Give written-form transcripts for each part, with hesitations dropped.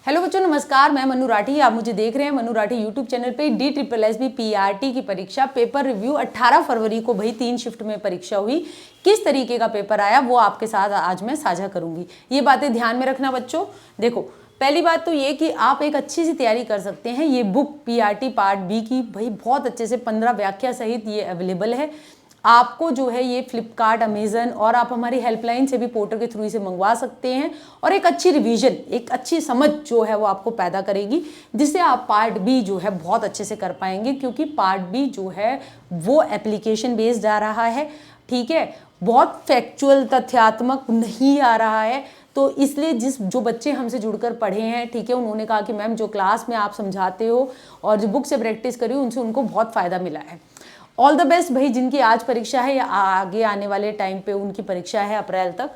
Hello बच्चों, नमस्कार। मैं मनु राठी। आप मुझे देख रहे हैं मनु राठी यूट्यूब चैनल पे। DSSB PRT की परीक्षा पेपर रिव्यू 18 फरवरी को भाई 3 शिफ्ट में परीक्षा हुई। किस तरीके का पेपर आया वो आपके साथ आज मैं साझा करूंगी। ये बातें ध्यान में रखना बच्चों। देखो, पहली बात तो ये कि आप एक अच्छी सी तैयारी कर सकते हैं। ये बुक PRT पार्ट बी की भाई बहुत अच्छे से 15 व्याख्या सहित ये अवेलेबल है। आपको जो है ये फ्लिपकार्ट, अमेजन और आप हमारी हेल्पलाइन से भी पोर्टल के थ्रू इसे मंगवा सकते हैं। और एक अच्छी रिवीजन, एक अच्छी समझ जो है वो आपको पैदा करेगी, जिससे आप पार्ट बी जो है बहुत अच्छे से कर पाएंगे। क्योंकि पार्ट बी जो है वो एप्लीकेशन बेस्ड आ रहा है, ठीक है, बहुत फैक्चुअल तथ्यात्मक नहीं आ रहा है। तो इसलिए जो बच्चे हमसे जुड़कर पढ़े हैं, ठीक है, उन्होंने कहा कि मैम जो क्लास में आप समझाते हो और जो बुक से प्रैक्टिस करी उनसे उनको बहुत फ़ायदा मिला है। ऑल द बेस्ट भाई, जिनकी आज परीक्षा है या आगे आने वाले टाइम पे उनकी परीक्षा है अप्रैल तक।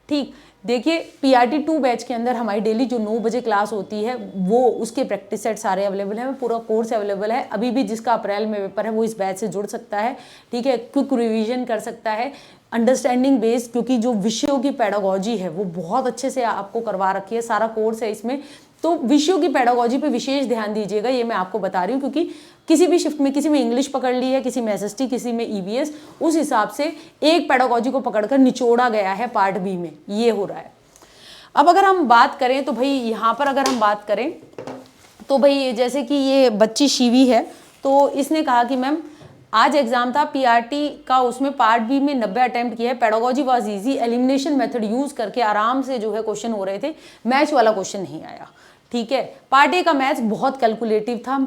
ठीक, देखिए PRT 2 बैच के अंदर हमारी डेली जो 9 बजे क्लास होती है वो उसके प्रैक्टिस सेट सारे अवेलेबल हैं, पूरा कोर्स अवेलेबल है। अभी भी जिसका अप्रैल में पेपर है वो इस बैच से जुड़ सकता है, ठीक है, क्विक रिवीजन कर सकता है, अंडरस्टैंडिंग बेस्ड, क्योंकि जो विषयों की पेडागोजी है वो बहुत अच्छे से आपको करवा रखी है, सारा कोर्स है इसमें। तो विषयों की पेडागोजी पे विशेष ध्यान दीजिएगा, ये मैं आपको बता रही हूँ। क्योंकि किसी भी शिफ्ट में किसी में इंग्लिश पकड़ ली है, किसी में SST, किसी में EVS, उस हिसाब से एक पेडागोजी को पकड़कर निचोड़ा गया है पार्ट बी में, ये हो रहा है। अब अगर हम बात करें तो भाई यहाँ पर अगर हम बात करें तो भाई जैसे कि ये बच्ची शिवी है, तो इसने कहा कि मैम आज एग्जाम था PRT का, उसमें पार्ट बी में 90 अटेम्प्ट किया है। Pedagogy was easy, elimination method use करके आराम से जो है क्वेश्चन हो रहे थे, मैथ्स वाला क्वेश्चन नहीं आया, ठीक है। पार्ट ए का मैथ्स बहुत कैलकुलेटिव था।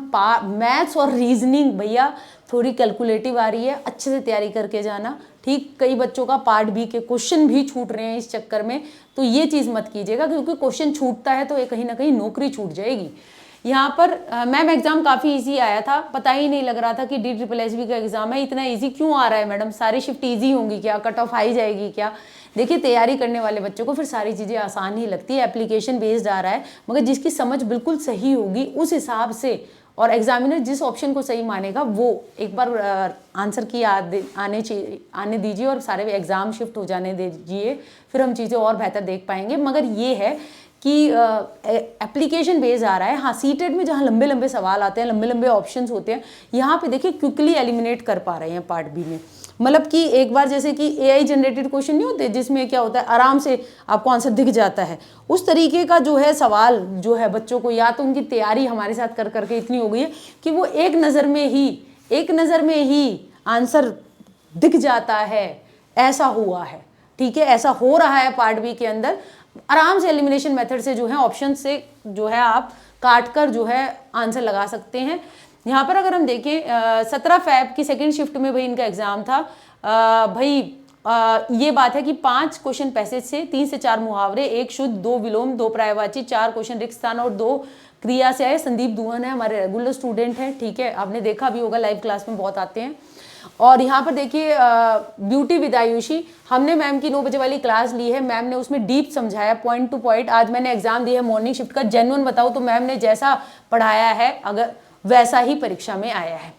मैथ्स और रीजनिंग भैया थोड़ी कैलकुलेटिव आ रही है, अच्छे से तैयारी करके जाना, ठीक। कई बच्चों का पार्ट बी के क्वेश्चन भी छूट रहे हैं इस चक्कर में, तो ये चीज़ मत कीजिएगा, क्योंकि क्वेश्चन छूटता है तो ये कहीं ना कहीं नौकरी छूट जाएगी। यहाँ पर मैम एग्जाम काफ़ी इजी आया था, पता ही नहीं लग रहा था कि DSSB का एग्जाम है। इतना इजी क्यों आ रहा है मैडम? सारी शिफ्ट इजी होंगी क्या? कट ऑफ हाई जाएगी क्या? देखिए, तैयारी करने वाले बच्चों को फिर सारी चीज़ें आसान ही लगती है। एप्लीकेशन बेस्ड आ रहा है, मगर जिसकी समझ बिल्कुल सही होगी उस हिसाब से, और एग्जामिनर जिस ऑप्शन को सही मानेगा वो एक बार आंसर की आने दीजिए और सारे एग्ज़ाम शिफ्ट हो जाने दीजिए, फिर हम चीज़ें और बेहतर देख पाएंगे। मगर ये है कि एप्लीकेशन बेस्ड आ रहा है। हाँ, सीटेड में जहाँ लंबे लंबे सवाल आते हैं, लंबे लंबे ऑप्शंस होते हैं, यहाँ पे देखिए क्विकली एलिमिनेट कर पा रहे हैं पार्ट बी में। मतलब कि एक बार जैसे कि AI जनरेटेड क्वेश्चन नहीं होते जिसमें क्या होता है आराम से आपको आंसर दिख जाता है, उस तरीके का जो है सवाल जो है बच्चों को, या तो उनकी तैयारी हमारे साथ कर करके इतनी हो गई है कि वो एक नज़र में ही आंसर दिख जाता है। ऐसा हुआ है, ठीक है, ऐसा हो रहा है पार्ट बी के अंदर। आराम से एलिमिनेशन मेथड से जो है ऑप्शन से जो है आप काट कर जो है आंसर लगा सकते हैं। यहाँ पर अगर हम देखें 17 फैब की सेकेंड शिफ्ट में भाई इनका एग्जाम था। ये बात है कि 5 क्वेश्चन पैसेज से, 3 से 4 मुहावरे, 1 शुद्ध, 2 विलोम, 2 पर्यायवाची, 4 क्वेश्चन रिक्त स्थान और 2 क्रिया से आए। संदीप दुहन है, हमारे रेगुलर स्टूडेंट हैं, ठीक है, आपने देखा भी होगा, लाइव क्लास में बहुत आते हैं। और यहाँ पर देखिए ब्यूटी विद आयुषी, हमने मैम की 9 बजे वाली क्लास ली है, मैम ने उसमें डीप समझाया पॉइंट टू पॉइंट। आज मैंने एग्जाम दिया है मॉर्निंग शिफ्ट का, जेन्युइन बताऊँ तो मैम ने जैसा पढ़ाया है अगर वैसा ही परीक्षा में आया है।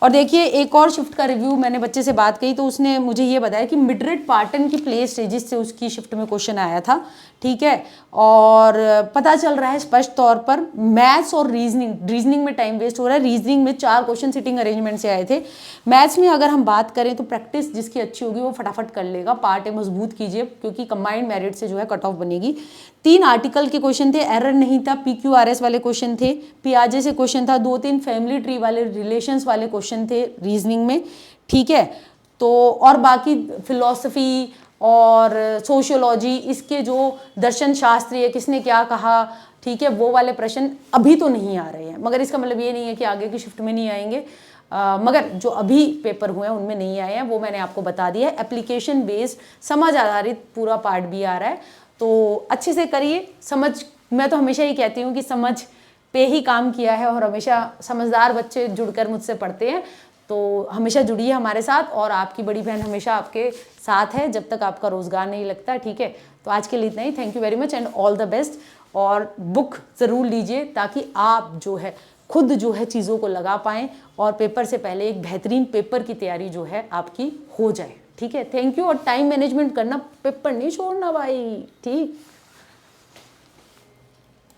और देखिए एक और शिफ्ट का रिव्यू, मैंने बच्चे से बात कही तो उसने मुझे ये बताया कि मिडरेट पार्टन की प्ले स्टेजेस से उसकी शिफ्ट में क्वेश्चन आया था, ठीक है। और पता चल रहा है स्पष्ट तौर पर मैथ्स और रीजनिंग में टाइम वेस्ट हो रहा है। रीजनिंग में 4 क्वेश्चन सिटिंग अरेंजमेंट से आए थे। मैथ्स में अगर हम बात करें तो प्रैक्टिस जिसकी अच्छी होगी वो फटाफट कर लेगा। पार्ट ए मजबूत कीजिए, क्योंकि कंबाइंड मेरिट से जो है कट ऑफ बनेगी। 3 आर्टिकल के क्वेश्चन थे, एरर नहीं था। PQRS वाले क्वेश्चन थे, पियाजे से क्वेश्चन था, 2-3 फैमिली ट्री वाले, रिलेशंस वाले क्वेश्चन थे रीजनिंग में, ठीक है। तो और बाकी फिलॉसफी और सोशियोलॉजी, इसके जो दर्शन शास्त्री है, किसने क्या कहा, ठीक है, वो वाले प्रश्न अभी तो नहीं आ रहे हैं। मगर इसका मतलब ये नहीं है कि आगे की शिफ्ट में नहीं आएंगे, मगर जो अभी पेपर हुए हैं उनमें नहीं आए हैं, वो मैंने आपको बता दिया है। एप्लीकेशन बेस्ड समझ आधारित पूरा पार्ट भी आ रहा है, तो अच्छे से करिए। समझ, मैं तो हमेशा ही कहती हूँ कि समझ पे ही काम किया है, और हमेशा समझदार बच्चे जुड़कर मुझसे पढ़ते हैं। तो हमेशा जुड़िए हमारे साथ, और आपकी बड़ी बहन हमेशा आपके साथ है जब तक आपका रोजगार नहीं लगता, ठीक है। तो आज के लिए इतना ही। Thank you very much and all the best. और बुक ज़रूर लीजिए ताकि आप जो है खुद जो है चीज़ों को लगा पाएँ, और पेपर से पहले एक बेहतरीन पेपर की तैयारी जो है आपकी हो जाए, ठीक है। Thank you. और टाइम मैनेजमेंट करना, पेपर नहीं छोड़ना भाई, ठीक।